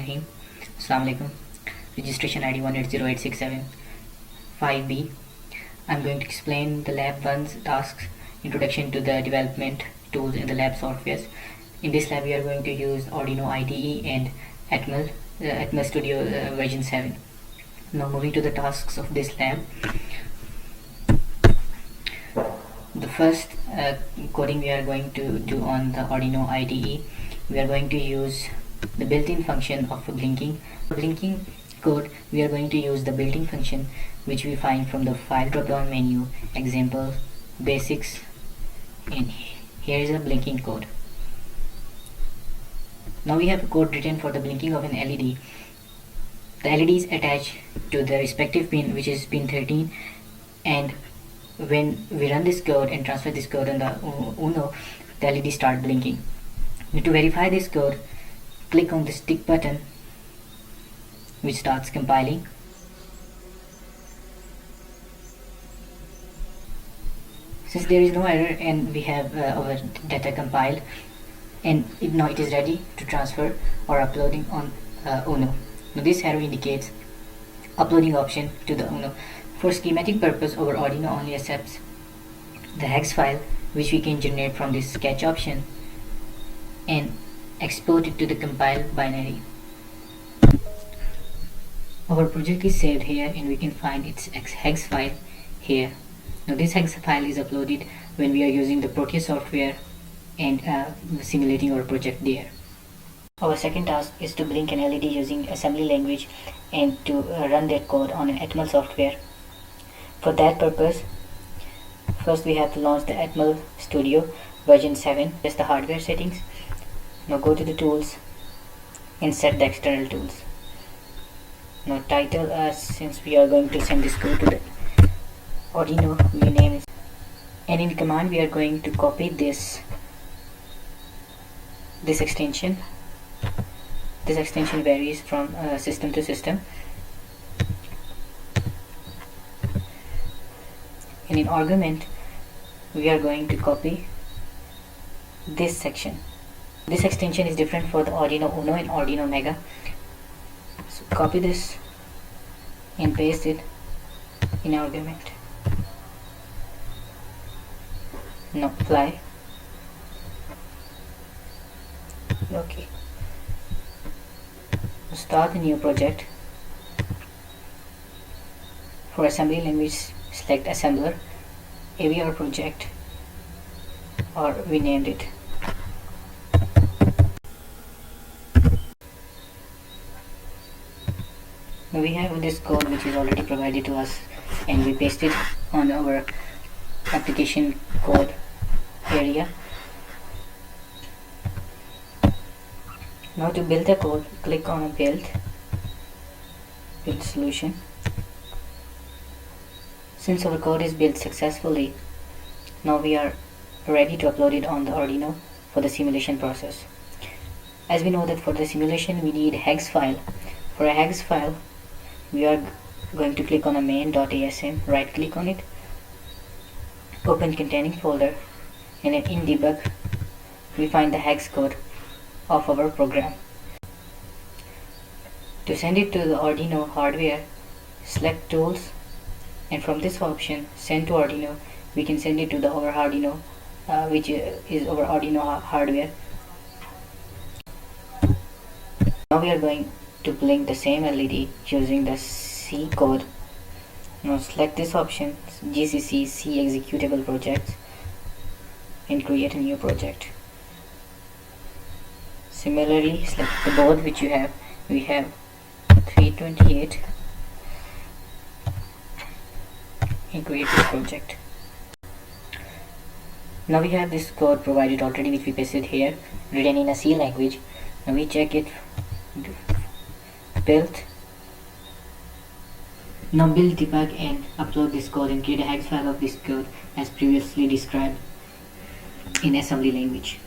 Bismillahirrahmanirrahim. Assalamu alaikum. Registration ID 180867 5B. I'm going to explain the lab 1's tasks, introduction to the development tools in the lab softwares. In this lab we are going to use Arduino IDE and Atmel Studio version 7. Now moving to the tasks of this lab. The first coding we are going to do on the Arduino IDE, we are going to use the built-in function of blinking. For blinking code, we are going to use the built-in function which we find from the file drop-down menu, example, basics, and here is a blinking code. Now we have a code written for the blinking of an LED. The LED is attached to the respective pin, which is pin 13, and when we run this code and transfer this code on the Uno, the LED start blinking. Now to verify this code, click on this tick button which starts compiling. Since there is no error and we have our data compiled, and now it is ready to transfer or uploading on Uno. Now this arrow indicates uploading option to the Uno. For schematic purpose, our Arduino only accepts the hex file which we can generate from this sketch option and export it to the compiled binary. Our project is saved here and we can find its hex file here. Now this hex file is uploaded when we are using the Proteus software and simulating our project there. Our second task is to blink an LED using assembly language and to run that code on an Atmel software. For that purpose, first we have to launch the Atmel Studio version 7. Just the hardware settings. Now go to the tools and set the external tools. Now title as, since we are going to send this code to the Arduino, we name it, and in command we are going to copy this extension. This extension varies from system to system. And in argument we are going to copy this section. This extension is different for the Arduino Uno and Arduino Mega. So copy this and paste it in argument. Now apply. Okay. Start a new project. For assembly language, select assembler, AVR project, or we named it. Now we have this code which is already provided to us and we paste it on our application code area. Now to build the code, click on build solution. Since our code is built successfully, now we are ready to upload it on the Arduino for the simulation process. As we know that for the simulation we need a hex file. For a hex file, we are going to click on a main.asm, right click on it, open containing folder, and in debug we find the hex code of our program. To send it to the Arduino hardware, select tools, and from this option send to Arduino, we can send it to our Arduino which is our Arduino hardware. Now we are going to blink the same LED using the C code. Now select this option, GCC C executable projects, and create a new project. Similarly, select the board which you have. We have 328 and create this project. Now we have this code provided already which we pasted here, written in a C language. Now we check it, built. Now build, debug, and upload this code and create a hex file of this code as previously described in assembly language.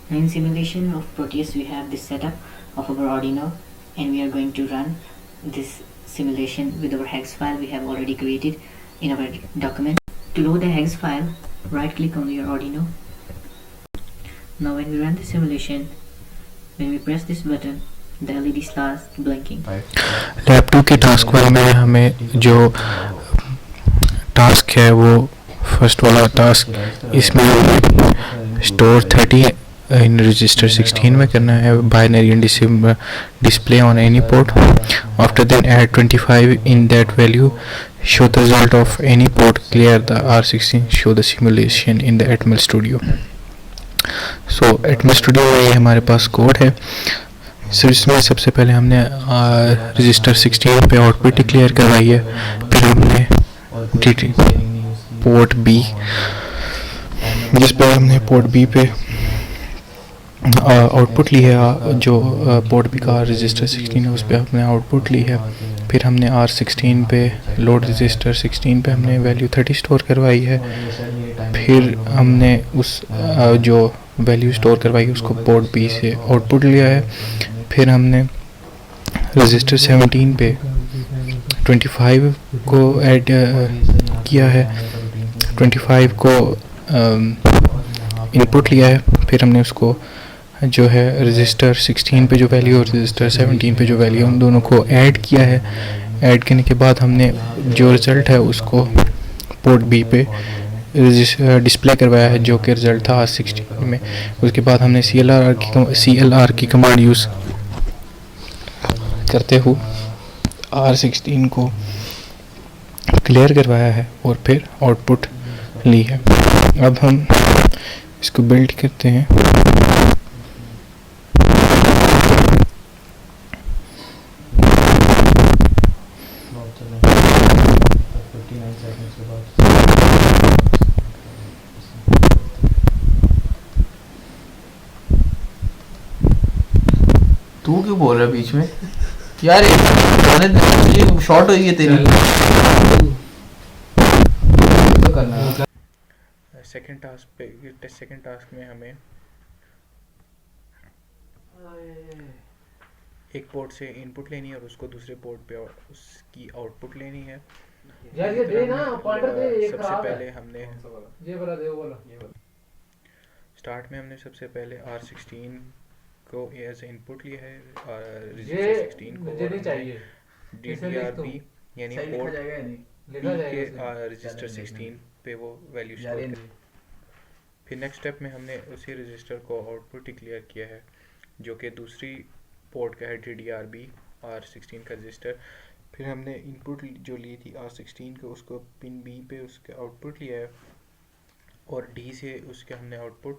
Now in simulation of Proteus we have this setup of our Arduino and we are going to run this simulation with our hex file we have already created in our document. To load the hex file, right click on your Arduino. Now when we run the simulation, when we press this button, the LED starts blinking. Lab 2 के task 1 में हमें जो task है वो first वाला task, इसमें store 30 in register 16 में करना है binary and display on any port. After then add 25 in that value, show the result of any port, clear the R16, show the simulation in the Atmel studio. So Atmel studio में ये हमारे पास code है. सो इसमें सबसे पहले हमने register 16 पे output declare करवाई है. फिर हमने पोर्ट बी, जिस पर हमने पोर्ट बी पे आउटपुट ली है, जो पोर्ट बी का रजिस्टर 16 है उस पर हमने आउटपुट ली है. फिर हमने R16 पे लोड रजिस्टर 16 पे हमने वैल्यू 30 स्टोर करवाई है. फिर हमने उस जो वैल्यू स्टोर करवाई है उसको पोर्ट बी से आउटपुट लिया है. फिर हमने रजिस्टर 17 पे 25 को ऐड किया है, 25 को इनपुट लिया है. फिर हमने उसको जो है रजिस्टर 16 पे जो वैल्यू और रजिस्टर 17 पे जो वैल्यू, उन दोनों को ऐड किया है. ऐड करने के बाद हमने जो रिज़ल्ट है उसको पोर्ट बी पे डिस्प्ले करवाया है, जो कि रिज़ल्ट था R16 में. उसके बाद हमने CLR की कमांड यूज़ करते हुए R16 को क्लियर करवाया है और फिर आउटपुट ली है. अब हम इसको बिल्ड करते हैं. तू क्यों बोल रहा है बीच में यार? शॉर्ट हो गई है तेरी. तो करना है. सेकंड टास्क में हमें एक पोर्ट से इनपुट लेनी है और उसको दूसरे पोर्ट पे उसकी आउटपुट लेनी है. यार ये दे ना, पार्टनर दे. ये सबसे पहले हमने ये वाला दे, वो वाला. स्टार्ट में हमने सबसे पहले R16 को एज इनपुट लिया है. रजिस्टर 16 को मुझे नहीं चाहिए. DDRB यानी पोर्ट लिखा के जाएगा रजिस्टर 16 पे वो वैल्यू स्टोर कर. फिर नेक्स्ट स्टेप में हमने उसी रजिस्टर को आउटपुट डिक्लेयर किया है, जो कि दूसरी पोर्ट का है DDRB R16 का रजिस्टर. फिर हमने इनपुट जो ली थी R16 को, उसको पिन B पे उसका आउटपुट लिया है और D से उसके हमने आउटपुट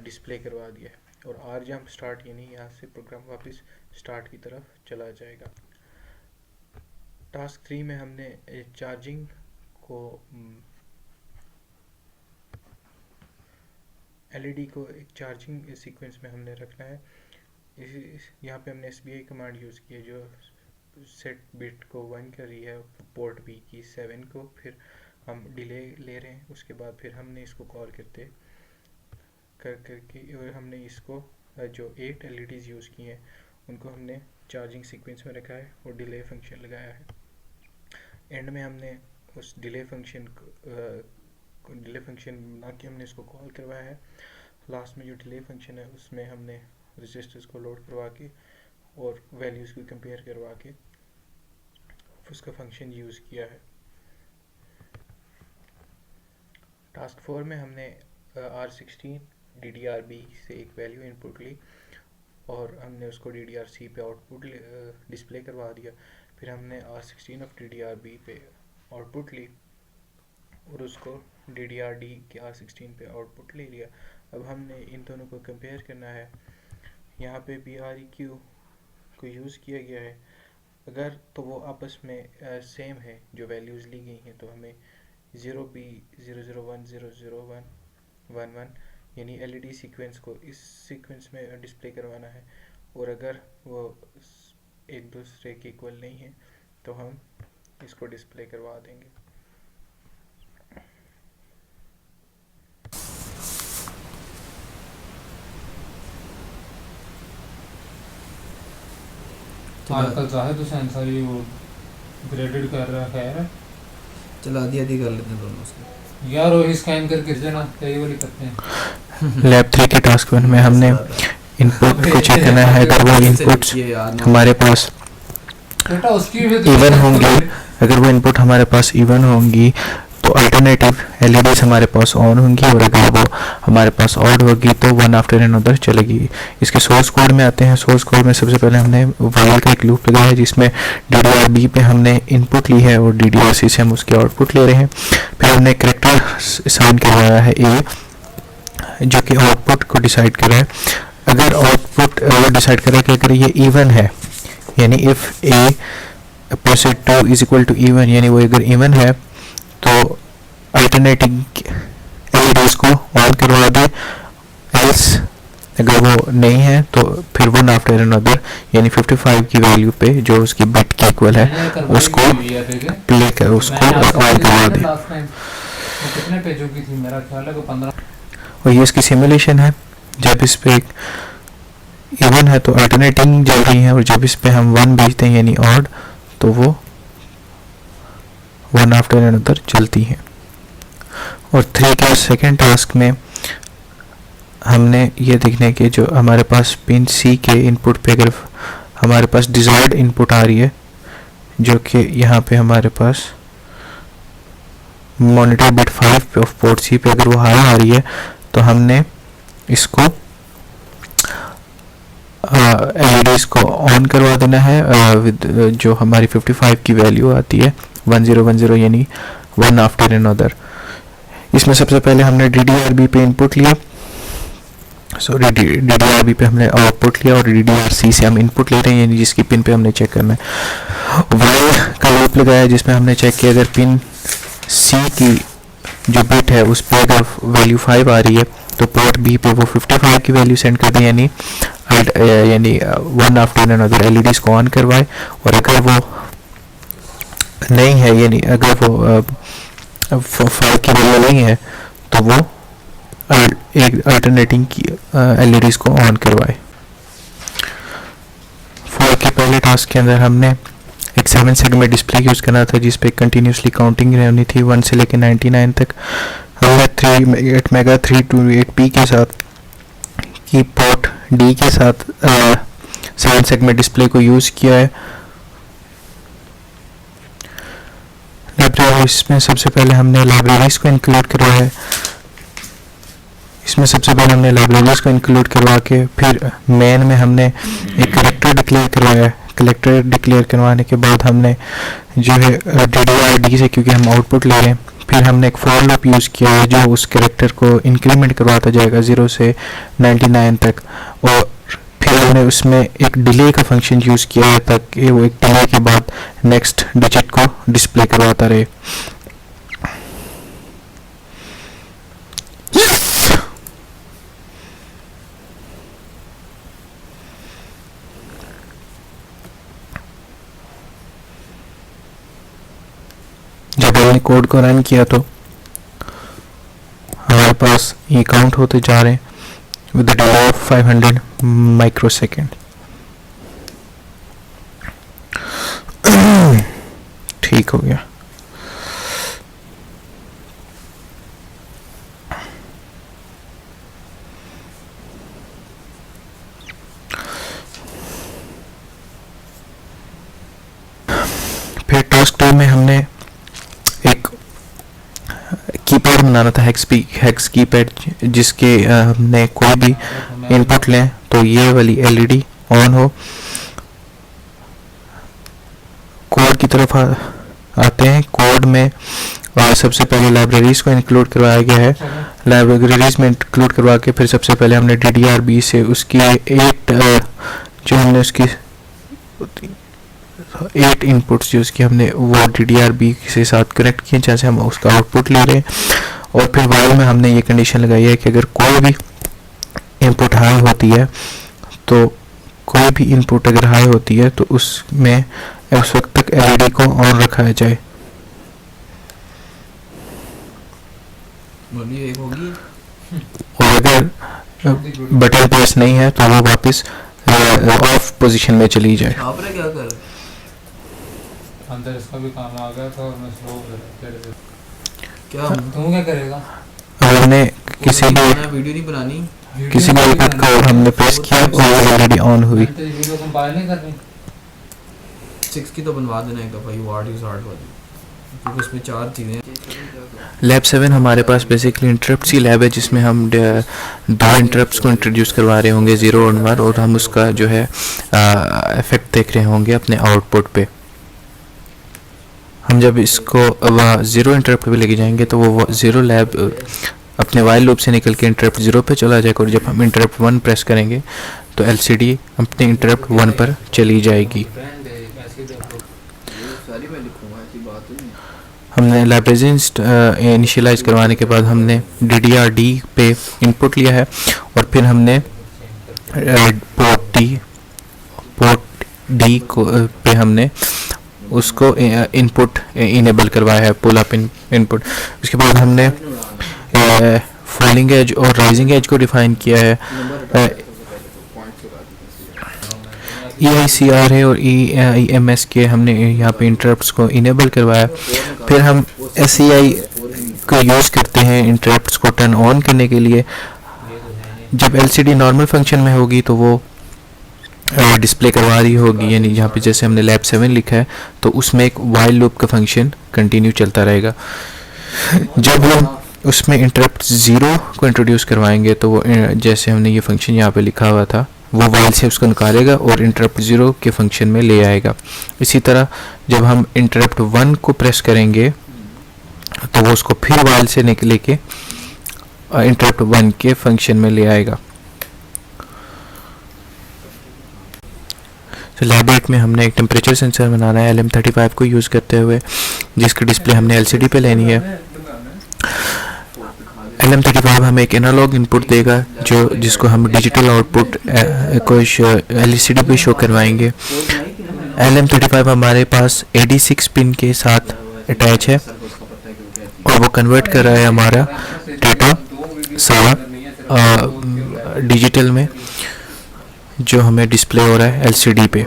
डिस्प्ले करवा दिया है. और R जंप स्टार्ट यानी यहाँ से प्रोग्राम वापस स्टार्ट की तरफ चला जाएगा. टास्क 3 में हमने चार्जिंग को LED को एक चार्जिंग सीक्वेंस में हमने रखना है. यहाँ पे हमने SBI कमांड यूज़ की है, जो सेट बिट को 1 कर रही है पोर्ट B की 7 को. फिर हम डिले ले रहे हैं. उसके बाद फिर हमने इसको कॉल करके और हमने इसको जो 8 LEDs यूज़ की हैं उनको हमने चार्जिंग सीक्वेंस में रखा है और डिले फंक्शन लगाया है. एंड में हमने उस डिले फंक्शन बना के हमने इसको कॉल करवाया है. लास्ट में जो डिले फंक्शन है उसमें हमने रजिस्टर्स को लोड करवा के और वैल्यूज़ को कंपेयर करवा के उसका फंक्शन यूज़ किया है. टास्क 4 में हमने R16 DDRB से एक वैल्यू इनपुट ली और हमने उसको DDRC पे आउटपुट डिस्प्ले करवा दिया. फिर हमने R16 ऑफ DDRB पे आउटपुट ली और उसको DDRD के R16 पे आउटपुट ले लिया. अब हमने इन दोनों को कंपेयर करना है. यहाँ पे BREQ को यूज़ किया गया है. अगर तो वो आपस में सेम है जो वैल्यूज़ ली गई हैं, तो हमें 0B0010011 यानी LED सीक्वेंस को इस सीक्वेंस में डिस्प्ले करवाना है. और अगर वो एक दूसरे के इक्वल नहीं है तो हम इसको डिस्प्ले करवा देंगे. आजकल जाहिद हुसैन सारी वो ग्रेडेड कर रहा है. चला आधी आधी कर लेते हैं दोनों से यार वो स्कैन करके गिर जाना, यही वाली करते हैं. लैब 3 के टास्क 1 में हमने इनपुट को चेक करना है। अगर वो इनपुट्स हमारे पास बेटा उसकी भी इवन होंगी, अगर वो इनपुट हमारे पास इवन होंगी तो अल्टरनेटिव एलईडीज हमारे पास ऑन होंगी, और अगर वो हमारे पास ऑड होगी तो वन आफ्टर अनदर चलेगी। इसके सोर्स कोड में आते हैं। सोर्स कोड में सबसे पहले हमने वाइल का एक लूप लगाया है जिसमें DDR-B पे हमने इनपुट ली है और DDR-C से हम उसके आउटपुट ले रहे हैं। फिर हमने कैरेक्टर साइन करवाया है A, जो कि आउटपुट को डिसाइड कर रहा है। अगर आउटपुट डिसाइड कर रहा है कि अगर ये इवन है, यानी if A + 2 is equal to even, यानी वो अगर इवन है तो अल्टरनेटिंग एलईडीज को ऑन करवा दे, एल्स अगर वो नहीं है तो फिर वन आफ्टर अनदर, यानी 55 की वैल्यू पे जो उसकी बिट के इक्वल है उसको प्ले कर, उसको ऑन करवा दे। कितने पेजों की थी? मेरा ख्याल है कि 15। और ये इसकी सिमुलेशन है। जब इस पे इवन है तो अल्टरनेटिंग चल रही है, और जब इस पे हम 1 भेजते हैं यानी ऑड, तो वो वन आफ्टर अनदर चलती है। और 3 के सेकेंड टास्क में हमने ये देखने के जो हमारे पास पिन C के इनपुट पे अगर हमारे पास डिजायर्ड इनपुट आ रही है, जो कि यहाँ पे हमारे पास मॉनिटर बिट 5 पे ऑफ पोर्ट C पे अगर वो हाई आ रही है तो हमने इसको एलईडीज को ऑन करवा देना है विद जो हमारी 55 की वैल्यू आती है 1010, यानी वन आफ्टर अनदर। इसमें सबसे पहले हमने DDR-B पे इनपुट लिया, DDR-B पे हमने आउटपुट लिया, और DDR-C से हम इनपुट ले रहे हैं, यानी जिसकी पिन पे हमने चेक करना है। वाइल का लूप लगाया जिसमें हमने चेक किया अगर पिन C की जो बिट है उस पर अगर वैल्यू 5 आ रही है तो पोर्ट B पे वो 55 की वैल्यू सेंड कर दें, यानी वन आफ्टर अनदर एलईडीज को ऑन करवाए। और अगर वो नहीं है, यानी अगर वो 5 की वैल्यू नहीं है तो वो एक अल्टरनेटिंग की एलईडीज को ऑन करवाए। 4 के पहले टास्क के अंदर हमने एक 7 सेगमेंट डिस्प्ले यूज़ करना था जिस पे कंटिन्यूसली काउंटिंग रहनी थी 1 से लेकर 99 तक। हमने 8 मेगा 328P के साथ की पोर्ट D के साथ 7 सेगमेंट डिस्प्ले को यूज़ किया है। लाइब्रेरीज में सबसे पहले हमने लाइब्रेरीज को इंक्लूड करवाया है। इसमें सबसे पहले हमने लाइब्रेरीज को इंक्लूड करवा के फिर मेन में हमने एक करेक्टर डिक्लेयर करवाया है। कलेक्टर डिक्लेयर करवाने के बाद हमने जो है DDR-D से, क्योंकि हम आउटपुट ले रहे हैं, फिर हमने एक फॉर लूप यूज़ किया है जो उस करेक्टर को इंक्रीमेंट करवाता जाएगा 0 से 99 तक। और फिर हमने उसमें एक डिले का फंक्शन यूज़ किया है ताकि वो एक डिले के बाद नेक्स्ट डिजिट को डिस्प्ले करवाता रहे। जब हमने कोड को रन किया तो हमारे पास ये काउंट होते जा रहे हैं with the delay of 500 microsecond. ठीक हो गया। फिर टास्क 2 में हमने एक कीपैड बनाना था, हेक्स कीपैड, जिसके हमने कोई भी इनपुट लें तो ये वाली एलईडी ऑन हो। कोड की तरफ आते हैं। कोड में सबसे पहले लाइब्रेरीज को इंक्लूड करवाया गया है। लाइब्रेरीज में इंक्लूड करवा के फिर सबसे पहले हमने DDR-B से उसकी 8 जो हमने उसकी 8 इनपुट्स जो उसकी हमने वो DDR-B से साथ कनेक्ट किए जैसे हम उसका आउटपुट ले रहे हैं। और फिर वाइल में हमने ये कंडीशन लगाई है कि अगर कोई भी इनपुट हाई होती है तो कोई भी इनपुट अगर हाई होती है तो उसमें उस वक्त तक एलईडी को ऑन रखा जाए। और अगर बटन प्रेस नहीं है तो वो वापस ऑफ पोजीशन में चली जाए। आपने क्या कर अंदर इसका भी काम आ गया था और मैं स्लो हो क्या तुम क्या करेगा? हमने किसी भी वीडियो नहीं बनानी किसी ने विकेट को हमने प्रेस किया और वो ऑलरेडी ऑन हुई। वीडियो कंपाइल नहीं करनी 6 की तो बनवा देना एक दफ़ा, यू आर्ट यूज आर्ट वाली, क्योंकि उसमें 4 चीज़ें हैं। लैब 7 हमारे पास बेसिकली इंटरप्ट की लैब है जिसमें हम 2 इंटरप्ट्स को इंट्रोड्यूस करवा रहे होंगे, 0 और 1, और हम उसका जो है इफेक्ट देख रहे होंगे अपने आउटपुट पे। हम जब इसको 0 इंटरप्ट पे लेके जाएंगे तो वो 0 लैब अपने वाइल लूप से निकल के इंटरप्ट 0 पे चला जाएगा, और जब हम इंटरप्ट 1 प्रेस करेंगे तो एलसीडी अपने इंटरप्ट 1 पर चली जाएगी। हमने लाइब्रेरी इनिशियलाइज करवाने के बाद हमने DDR-D पे इनपुट लिया है, और फिर हमने पोर्ट D को पे हमने उसको इनपुट इनेबल करवाया है, पुल अप इनपुट। उसके बाद हमने फॉलिंग एज और राइजिंग एज को डिफाइन किया है। EICR है और EMS के हमने यहाँ पे इंटरप्ट्स को इनेबल करवाया। फिर हम SCI को यूज़ करते हैं इंटरप्ट्स को टर्न ऑन करने के लिए। जब LCD नॉर्मल फंक्शन में होगी तो वो डिस्प्ले करवा रही होगी, यानी यहाँ पे जैसे हमने लैब 7 लिखा है तो उसमें एक वाइल लूप का फंक्शन कंटिन्यू चलता रहेगा। जब हम उसमें इंटरप्ट 0 को इंट्रोड्यूस करवाएंगे तो वो जैसे हमने ये फंक्शन यहाँ पे लिखा हुआ था वो वाइल से उसको निकालेगा और इंटरप्ट 0 के फंक्शन में ले आएगा। इसी तरह जब हम इंटरप्ट 1 को प्रेस करेंगे तो वो उसको फिर वाइल से निकले के इंटरप्ट 1 के फंक्शन में ले आएगा। तो लैब 8 में हमने एक टेम्परेचर सेंसर बनाना है LM35 को यूज़ करते हुए, जिसकी डिस्प्ले हमने LCD पे लेनी है। LM35 हमें एक एनालॉग इनपुट देगा जिसको हम डिजिटल आउटपुट को LCD पे शो करवाएंगे। LM35 हमारे पास AD6 पिन के साथ अटैच है और वो कन्वर्ट कर रहा है हमारा डेटा सारा डिजिटल में जो हमें डिस्प्ले हो रहा है LCD पे।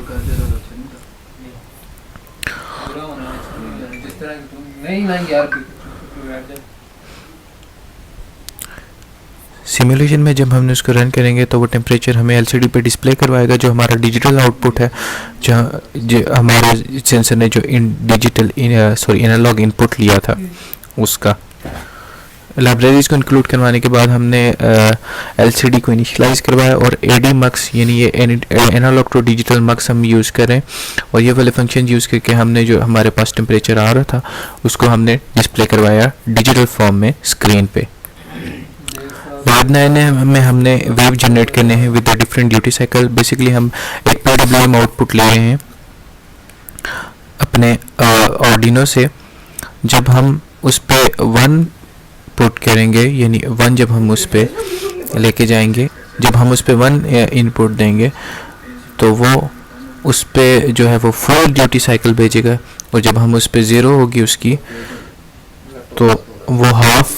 सिमुलेशन में जब हमने उसको रन करेंगे तो वो टेम्परेचर हमें LCD पे डिस्प्ले करवाएगा जो हमारा डिजिटल आउटपुट है, जहाँ हमारे सेंसर ने जो एनालॉग इनपुट लिया था उसका। लाइब्रेरीज को इंक्लूड करवाने के बाद हमने LCD को इनिशियलाइज करवाया और AD-MUX यानी ये एनालॉग टू डिजिटल मक्स हम यूज़ करें, और ये वाले फंक्शन यूज़ करके हमने जो हमारे पास टेम्परेचर आ रहा था उसको हमने डिस्प्ले करवाया डिजिटल फॉर्म में स्क्रीन पे। लैब 9 में हमने वेव जनरेट करने हैं with different duty cycle. Basically हम एक PWM आउटपुट ले रहे हैं अपने आर्डिनो से। जब हम उस पे 1 पुट करेंगे यानी 1 जब हम उस पे लेके जाएंगे, जब हम उस पे 1 इनपुट देंगे तो वो उस पे जो है वो 4 ड्यूटी साइकिल भेजेगा, और जब हम उस पे 0 होगी उसकी तो वो हाफ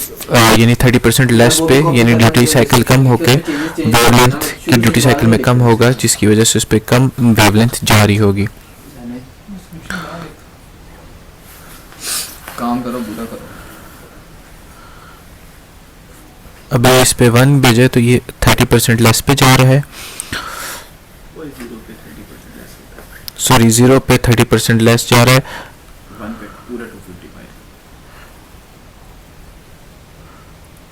यानी 30% लेस पे यानी ड्यूटी साइकिल कम होके वेवलेंथ की ड्यूटी साइकिल में कम होगा, जिसकी वजह से उस पर कम वेवलेंथ जारी होगी। काम करो बुरा करो। अब इस पे 1 भेजे तो ये 30% लेस पे जा रहा है, सॉरी 0 पे 30% लेस जा रहा है, 1 पे पूरा 255।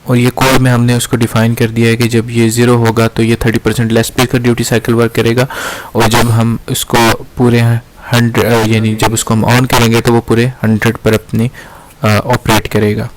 और ये कोड में हमने उसको डिफाइन कर दिया है कि जब ये 0 होगा तो ये 30% लेस पे का ड्यूटी साइकिल वर्क करेगा, और जब हम इसको पूरे 100 यानी जब उसको हम ऑन करेंगे तो वो पूरे 100 पर अपनी ऑपरेट करेगा।